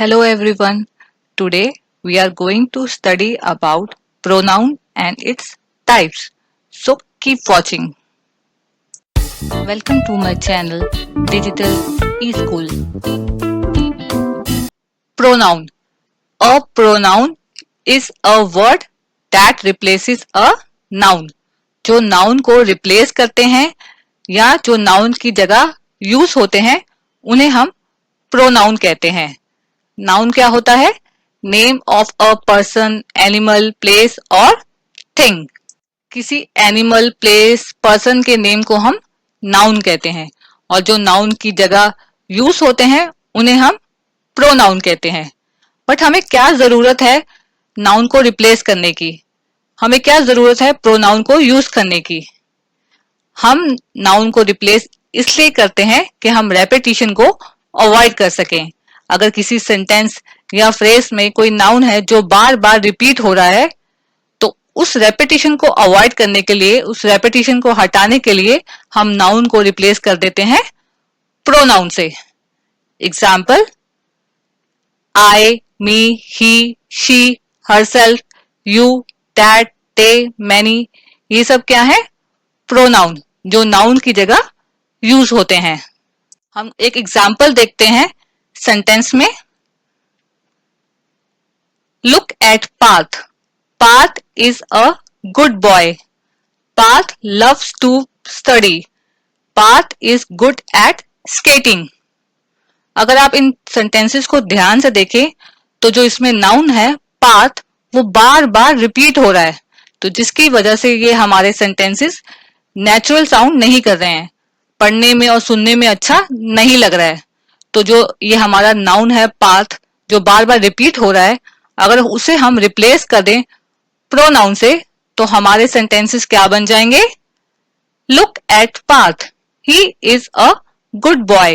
Hello everyone. Today we are going to study about pronoun and its types. So keep watching. Welcome to my channel Digital eSchool. Pronoun. A pronoun is a word that replaces a noun. जो noun को replace करते हैं या जो noun की जगह use होते हैं उन्हें हम pronoun कहते हैं. नाउन क्या होता है? Name of a person, animal, place और थिंग. किसी एनिमल, प्लेस, पर्सन के नेम को हम नाउन कहते हैं और जो नाउन की जगह यूज होते हैं उन्हें हम प्रोनाउन कहते हैं. बट हमें क्या जरूरत है नाउन को रिप्लेस करने की? हमें क्या जरूरत है प्रोनाउन को यूज करने की? हम नाउन को रिप्लेस इसलिए करते हैं कि हम रेपिटेशन को अवॉइड कर सकें. अगर किसी सेंटेंस या फ्रेज में कोई नाउन है जो बार बार रिपीट हो रहा है तो उस रेपिटेशन को अवॉइड करने के लिए, उस रेपिटेशन को हटाने के लिए हम नाउन को रिप्लेस कर देते हैं प्रोनाउन से. Example: I, me, he, she, herself, you, that, they, many. ये सब क्या है? प्रोनाउन जो नाउन की जगह यूज होते हैं. हम एक एग्जाम्पल देखते हैं सेंटेंस में. Look at Parth. Parth is a good boy. Parth loves to study. Parth is good at skating. अगर आप इन सेंटेंसेस को ध्यान से देखें तो जो इसमें नाउन है पाथ वो बार बार रिपीट हो रहा है, तो जिसकी वजह से ये हमारे सेंटेंसेस नेचुरल साउंड नहीं कर रहे हैं, पढ़ने में और सुनने में अच्छा नहीं लग रहा है. तो जो ये हमारा नाउन है पाथ जो बार बार रिपीट हो रहा है, अगर उसे हम रिप्लेस कर दें प्रोनाउन से तो हमारे सेंटेंसेस क्या बन जाएंगे? Look at Parth. He is a good boy.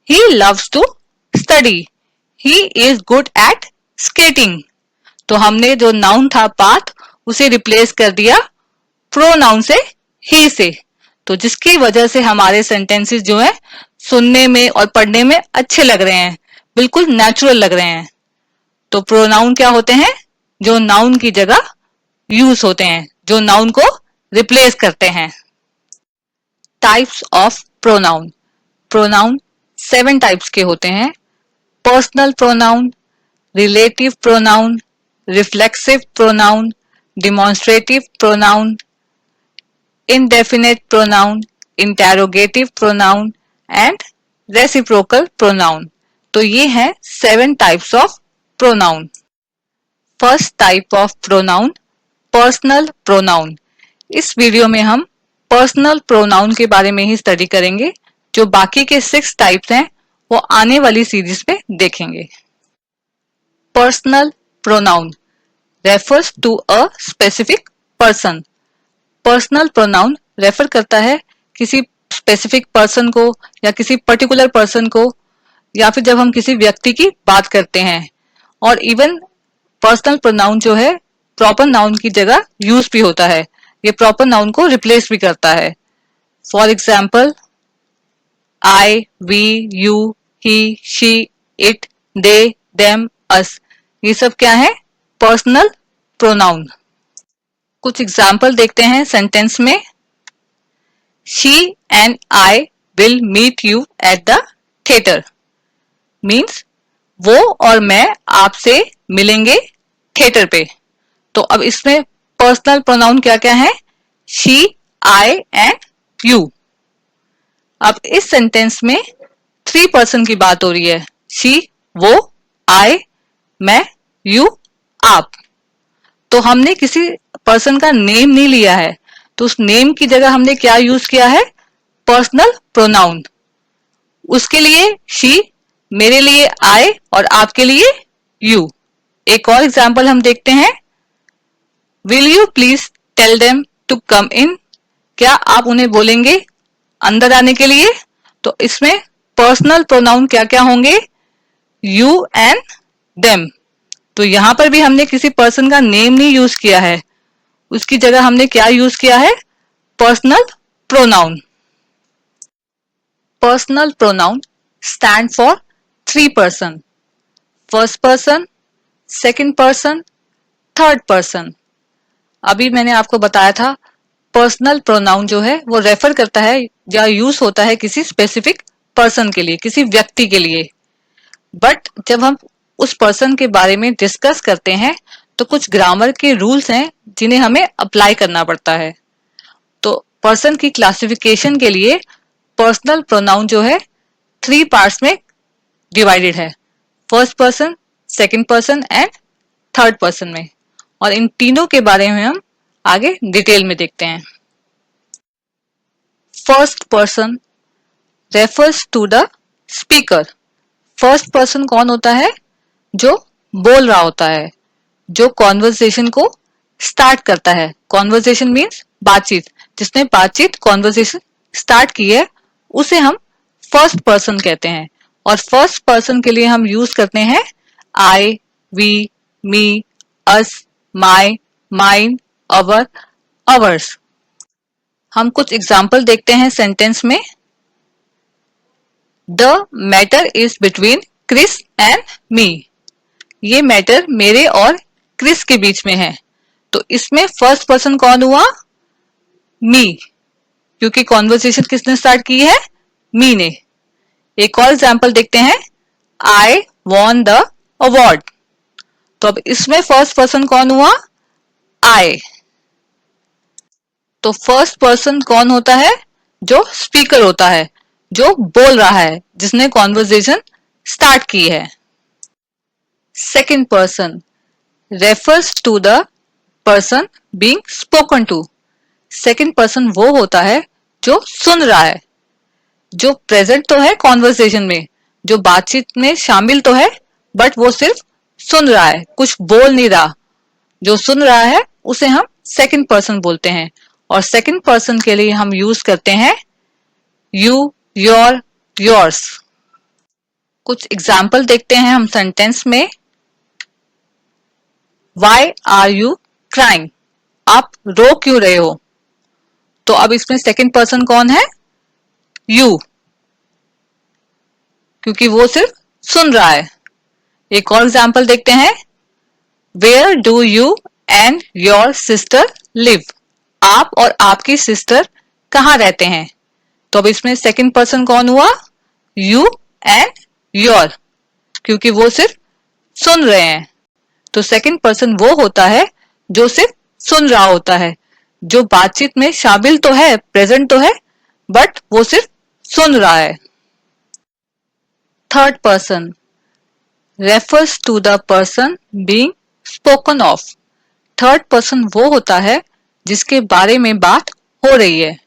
He loves to study. He is good at skating. तो हमने जो नाउन था पाथ उसे रिप्लेस कर दिया प्रोनाउन से, ही से. तो जिसकी वजह से हमारे सेंटेंसेस जो है सुनने में और पढ़ने में अच्छे लग रहे हैं, बिल्कुल नेचुरल लग रहे हैं. तो प्रोनाउन क्या होते हैं? जो नाउन की जगह यूज होते हैं, जो नाउन को रिप्लेस करते हैं. Types of pronoun. Pronoun 7 types के होते हैं. Personal pronoun, relative pronoun, reflexive pronoun, demonstrative pronoun, indefinite pronoun, interrogative pronoun and reciprocal pronoun. तो ये हैं 7 types of pronoun. First type of pronoun, personal pronoun. इस वीडियो में हम personal pronoun के बारे में ही स्टडी करेंगे. जो बाकी के 6 टाइप्स हैं वो आने वाली सीरीज में देखेंगे. Personal pronoun refers to a specific person. Personal pronoun refer करता है किसी स्पेसिफिक पर्सन को या किसी पर्टिकुलर पर्सन को, या फिर जब हम किसी व्यक्ति की बात करते हैं. और इवन पर्सनल प्रोनाउन जो है प्रॉपर नाउन की जगह यूज भी होता है. ये प्रॉपर नाउन को रिप्लेस भी करता है. For example I, we, you, he, she, it, they, them, us. ये सब क्या है? Personal pronoun. कुछ एग्जाम्पल देखते हैं सेंटेंस में. She and I will meet you at the theatre. Means वो और मैं आपसे मिलेंगे थिएटर पे. तो अब इसमें पर्सनल प्रोनाउन क्या क्या है? She, I and you. अब इस सेंटेंस में 3 पर्सन की बात हो रही है. शी वो, आई मैं, यू आप. तो हमने किसी पर्सन का नेम नहीं लिया है, तो उस नेम की जगह हमने क्या यूज किया है? Personal pronoun. उसके लिए शी, मेरे लिए आई और आपके लिए यू. एक और एग्जांपल हम देखते हैं. Will you please tell them to come in. क्या आप उन्हें बोलेंगे अंदर आने के लिए? तो इसमें पर्सनल प्रोनाउन क्या क्या होंगे? You and them. तो यहां पर भी हमने किसी पर्सन का नेम नहीं यूज किया है, उसकी जगह हमने क्या यूज किया है? Personal pronoun. Personal pronoun stand for 3 person. First person, second person, third person. अभी मैंने आपको बताया था पर्सनल प्रोनाउन जो है वो रेफर करता है या यूज होता है किसी स्पेसिफिक पर्सन के लिए, किसी व्यक्ति के लिए। बट जब हम उस पर्सन के बारे में डिस्कस करते हैं तो कुछ ग्रामर के रूल्स हैं जिन्हें हमें अप्लाई करना पड़ता है। तो पर्सन की क्लासिफिकेशन के लिए पर्सनल प्रोनाउन जो है 3 पार्ट्स में डिवाइडेड है, first person, second person and third person में। और इन तीनों के बारे में हम आगे डिटेल में देखते हैं। First person refers to the speaker. First person कौन होता है? जो बोल रहा होता है, जो कॉन्वर्सेशन को स्टार्ट करता है। कॉन्वर्सेशन मीन्स बातचीत, जिसने बातचीत कॉन्वर्सेशन स्टार्ट की है उसे हम फर्स्ट पर्सन कहते हैं। और फर्स्ट पर्सन के लिए हम यूज करते हैं I, we, me, us, my, mine, our, ours. हम कुछ एग्जाम्पल देखते हैं सेंटेंस में। The matter is between Chris and me. ये मैटर मेरे और क्रिस के बीच में है। तो इसमें फर्स्ट पर्सन कौन हुआ? मी, क्योंकि कॉन्वर्सेशन किसने स्टार्ट की है? मी ने। एक और एग्जाम्पल देखते हैं, आई वॉन द अवार्ड। तो अब इसमें फर्स्ट पर्सन कौन हुआ? आई। तो फर्स्ट पर्सन कौन होता है? जो स्पीकर होता है, जो बोल रहा है, जिसने कॉन्वर्सेशन स्टार्ट की है। Second person refers to the person being spoken to. Second person वो होता है जो सुन रहा है, जो प्रेजेंट तो है कॉन्वर्सेशन में, जो बातचीत में शामिल तो है, बट वो सिर्फ सुन रहा है, कुछ बोल नहीं रहा। जो सुन रहा है उसे हम सेकंड पर्सन बोलते हैं। और सेकंड पर्सन के लिए हम यूज करते हैं यू, योर, योर्स। कुछ एग्जाम्पल देखते हैं हम सेंटेंस में। Why are you crying? आप रो क्यों रहे हो? तो अब इसमें सेकंड पर्सन कौन है? यू, क्योंकि वो सिर्फ सुन रहा है। एक और एग्जाम्पल देखते हैं। Where do you and your sister live? आप और आपकी सिस्टर कहाँ रहते हैं? तो अब इसमें सेकंड पर्सन कौन हुआ? यू एंड योर, क्योंकि वो सिर्फ सुन रहे हैं। तो सेकंड पर्सन वो होता है जो सिर्फ सुन रहा होता है, जो बातचीत में शामिल तो है, प्रेजेंट तो है, बट वो सिर्फ सुन रहा है। Third person refers to the person being spoken of. Third person वो होता है जिसके बारे में बात हो रही है,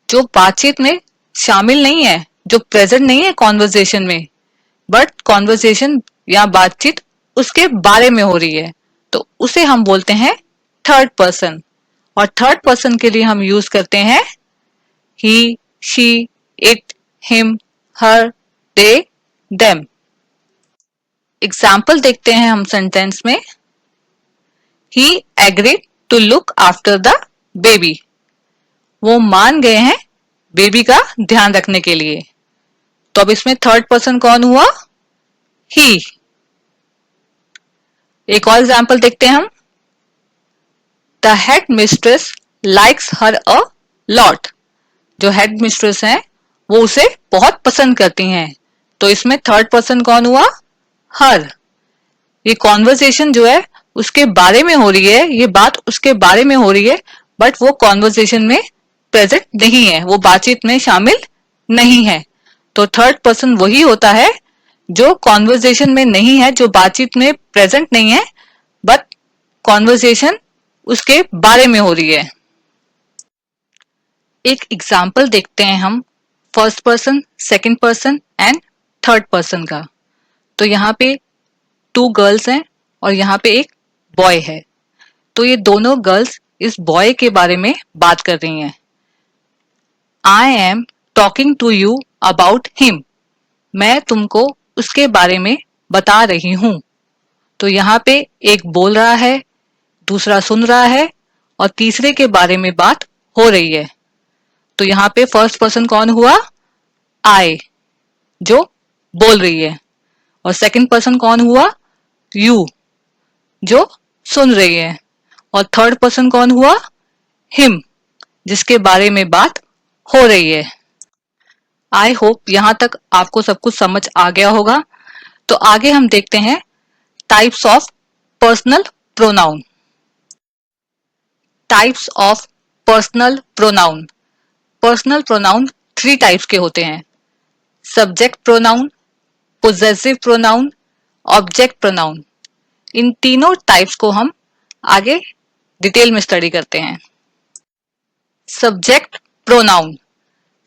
जो बातचीत में शामिल नहीं है, जो प्रेजेंट नहीं है कॉन्वर्सेशन में, बट कॉन्वर्सेशन या बातचीत उसके बारे में हो रही है। तो उसे हम बोलते हैं थर्ड पर्सन। और थर्ड पर्सन के लिए हम यूज करते हैं he, she, it, him, her, they, them. Example देखते हैं हम सेंटेंस में। He agreed to look after the baby. वो मान गए हैं बेबी का ध्यान रखने के लिए। तो अब इसमें थर्ड पर्सन कौन हुआ? ही। एक और एग्जाम्पल देखते हैं हम। The head mistress likes her a lot. जो हेड मिस्ट्रेस हैं वो उसे बहुत पसंद करती हैं। तो इसमें थर्ड पर्सन कौन हुआ? हर। ये कॉन्वर्सेशन जो है उसके बारे में हो रही है, ये बात उसके बारे में हो रही है, बट वो कॉन्वर्सेशन में प्रेजेंट नहीं है, वो बातचीत में शामिल नहीं है। तो थर्ड पर्सन वही होता है जो कॉन्वर्सेशन में नहीं है, जो बातचीत में प्रेजेंट नहीं है, बट कॉन्वर्सेशन उसके बारे में हो रही है। एक एग्जाम्पल देखते हैं हम first person, second person and third person का। तो यहाँ पे 2 गर्ल्स हैं और यहाँ पे एक बॉय है। तो ये दोनों गर्ल्स इस बॉय के बारे में बात कर रही हैं। I am talking to you about him. मैं तुमको उसके बारे में बता रही हूं। तो यहाँ पे एक बोल रहा है, दूसरा सुन रहा है और तीसरे के बारे में बात हो रही है। तो यहाँ पे फर्स्ट पर्सन कौन हुआ? आई, जो बोल रही है। और सेकंड पर्सन कौन हुआ? यू, जो सुन रही है। और थर्ड पर्सन कौन हुआ? हिम, जिसके बारे में बात हो रही है। आई होप यहां तक आपको सब कुछ समझ आ गया होगा। तो आगे हम देखते हैं types of personal pronoun. Types of personal pronoun. Personal pronoun 3 types के होते हैं: subject pronoun, possessive pronoun, object pronoun. इन तीनों टाइप्स को हम आगे डिटेल में स्टडी करते हैं। Subject pronoun.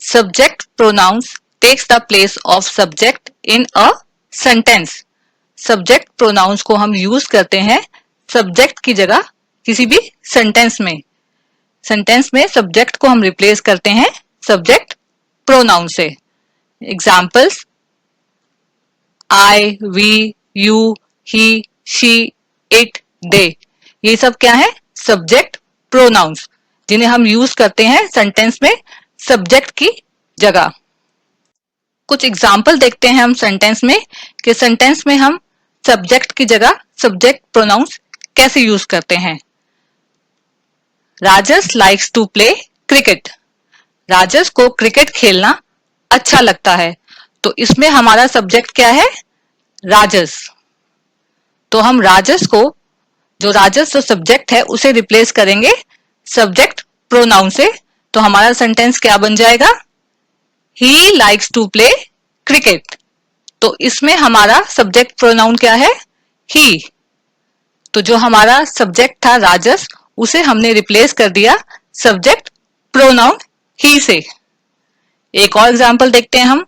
Subject pronouns takes the place of subject in a sentence. Subject pronouns को हम यूज करते हैं सब्जेक्ट की जगह किसी भी सेंटेंस में। सेंटेंस में सब्जेक्ट को हम रिप्लेस करते हैं सब्जेक्ट प्रोनाउन से। Examples: I, we, you, he, she, it, they. ये सब क्या है? सब्जेक्ट प्रोनाउंस, जिन्हें हम यूज करते हैं सेंटेंस में सब्जेक्ट की जगह। कुछ एग्जाम्पल देखते हैं हम सेंटेंस में कि सेंटेंस में हम सब्जेक्ट की जगह सब्जेक्ट प्रोनाउंस कैसे यूज करते हैं। राजस लाइक्स टू प्ले क्रिकेट। राजस को क्रिकेट खेलना अच्छा लगता है। तो इसमें हमारा सब्जेक्ट क्या है? राजस। तो हम राजस को, जो राजस जो सब्जेक्ट है, उसे रिप्लेस करेंगे सब्जेक्ट प्रोनाउन से। तो हमारा सेंटेंस क्या बन जाएगा? He likes to play cricket. तो इसमें हमारा सब्जेक्ट प्रोनाउन क्या है? ही। तो जो हमारा सब्जेक्ट था राजस, उसे हमने रिप्लेस कर दिया सब्जेक्ट प्रोनाउन ही से। एक और एग्जांपल देखते हैं हम।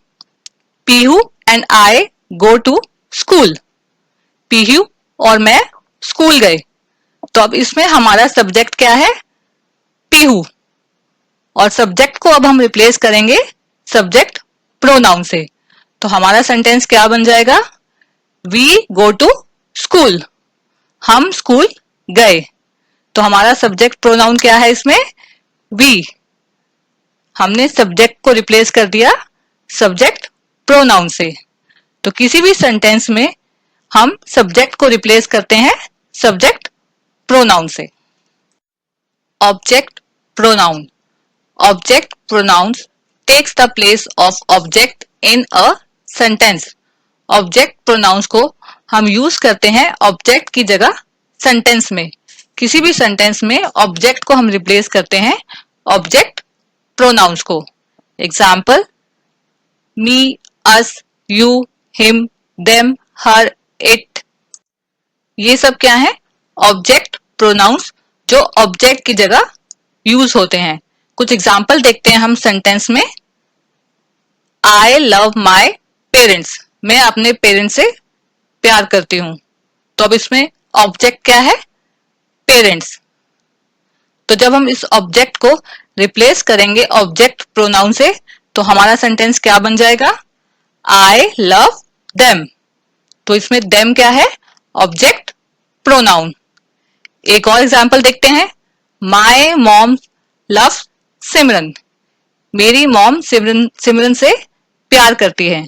Pihu and I go to school. Pihu और मैं स्कूल गए। तो अब इसमें हमारा सब्जेक्ट क्या है? पीहू। और सब्जेक्ट को अब हम रिप्लेस करेंगे सब्जेक्ट प्रोनाउन से। तो हमारा सेंटेंस क्या बन जाएगा? We go to school. हम स्कूल गए। तो हमारा सब्जेक्ट प्रोनाउन क्या है इसमें? वी। हमने सब्जेक्ट को रिप्लेस कर दिया सब्जेक्ट प्रोनाउन से। तो किसी भी सेंटेंस में हम सब्जेक्ट को रिप्लेस करते हैं सब्जेक्ट प्रोनाउन से। Object pronoun. Object pronouns takes the place of object in a sentence. Object pronouns को हम यूज करते हैं ऑब्जेक्ट की जगह सेंटेंस में। किसी भी सेंटेंस में ऑब्जेक्ट को हम रिप्लेस करते हैं ऑब्जेक्ट प्रोनाउंस को। Example: me, us, you, him, them, her, it. ये सब क्या है? ऑब्जेक्ट प्रोनाउंस, जो ऑब्जेक्ट की जगह यूज होते हैं। कुछ एग्जाम्पल देखते हैं हम सेंटेंस में। I love my parents. मैं अपने पेरेंट्स से प्यार करती हूं। तो अब इसमें ऑब्जेक्ट क्या है? पेरेंट्स। तो जब हम इस ऑब्जेक्ट को रिप्लेस करेंगे ऑब्जेक्ट प्रोनाउन से, तो हमारा सेंटेंस क्या बन जाएगा? I love them. तो इसमें देम क्या है? Object pronoun. एक और एग्जाम्पल देखते हैं। माई मॉम लव्स सिमरन। मेरी मॉम सिमरन से प्यार करती है।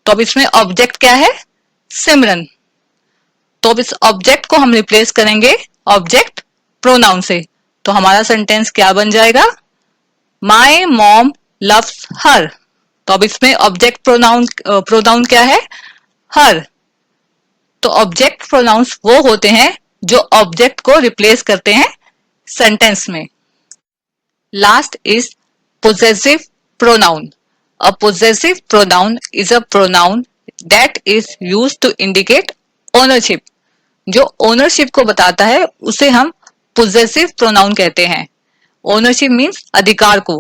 तो अब इसमें ऑब्जेक्ट क्या है? सिमरन। तो अब इस ऑब्जेक्ट को हम रिप्लेस करेंगे ऑब्जेक्ट प्रोनाउन से। तो हमारा सेंटेंस क्या बन जाएगा? My mom loves her. तो अब इसमें ऑब्जेक्ट प्रोनाउन क्या है? हर। तो ऑब्जेक्ट प्रोनाउंस वो होते हैं जो ऑब्जेक्ट को रिप्लेस करते हैं सेंटेंस में। Last is possessive pronoun. A possessive pronoun is a pronoun that is used to indicate ownership. जो ownership को बताता है उसे हम possessive pronoun कहते हैं। Ownership means अधिकार को।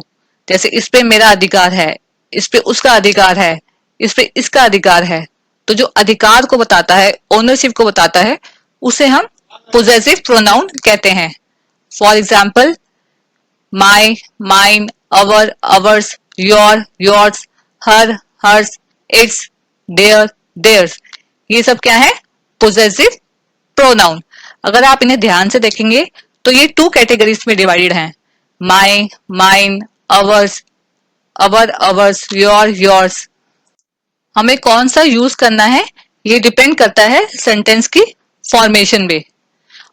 जैसे इस पे मेरा अधिकार है, इस पे उसका अधिकार है, इस पे इसका अधिकार है। तो जो अधिकार को बताता है, ownership को बताता है, उसे हम possessive pronoun कहते हैं। For example, my, mine, our, ours, your, yours, her, hers, its, their, theirs। ये सब क्या है? Possessive pronoun. अगर आप इन्हें ध्यान से देखेंगे तो ये 2 कैटेगरीज में डिवाइडेड हैं। My, mine, ours, our, ours, your, yours. हमें कौन सा यूज करना है ये डिपेंड करता है सेंटेंस की फॉर्मेशन पे।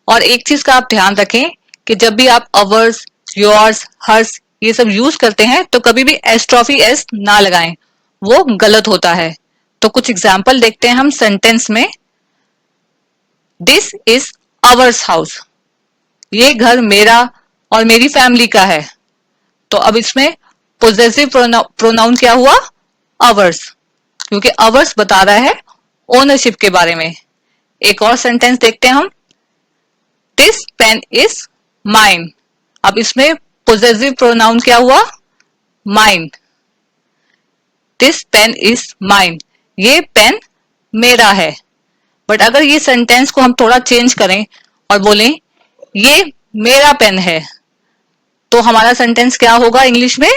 और एक चीज का आप ध्यान रखें कि जब भी आप अवर्स, योर्स, हर्स ये सब यूज करते हैं तो कभी भी एस्ट्रॉफी एस ना लगाएं, वो गलत होता है। तो कुछ एग्जाम्पल देखते हैं हम सेंटेंस में। दिस इज अवर्स हाउस, ये घर मेरा और मेरी फैमिली का है। तो अब इसमें पोजेसिव प्रोनाउन क्या हुआ? अवर्स, क्योंकि अवर्स बता रहा है ओनरशिप के बारे में। एक और सेंटेंस देखते हैं हम। दिस पेन इज माइन, अब इसमें पोजेसिव प्रोनाउन क्या हुआ? Mine. This pen is mine, ये पेन मेरा है। बट अगर ये सेंटेंस को हम थोड़ा चेंज करें और बोलें ये मेरा पेन है, तो हमारा सेंटेंस क्या होगा इंग्लिश में?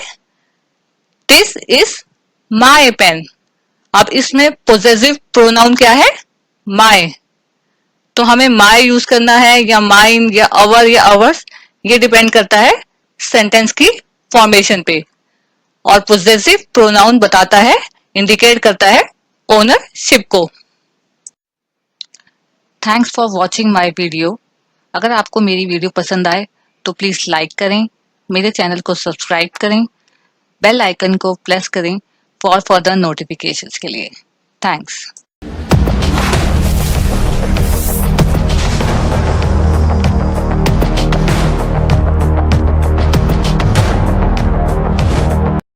This is my pen. अब इसमें पोजेसिव प्रोनाउन क्या है? माई। तो हमें माई यूज करना है या माइन या अवर या अवर्स, ये डिपेंड करता है सेंटेंस की फॉर्मेशन पे। और पोजेसिव प्रोनाउन बताता है, इंडिकेट करता है ओनरशिप को। Thanks for watching my video. अगर आपको मेरी वीडियो पसंद आए तो प्लीज लाइक करें, मेरे चैनल को सब्सक्राइब करें, बेल आइकन को प्रेस करें फॉर फर्दर नोटिफिकेशंस के लिए। थैंक्स।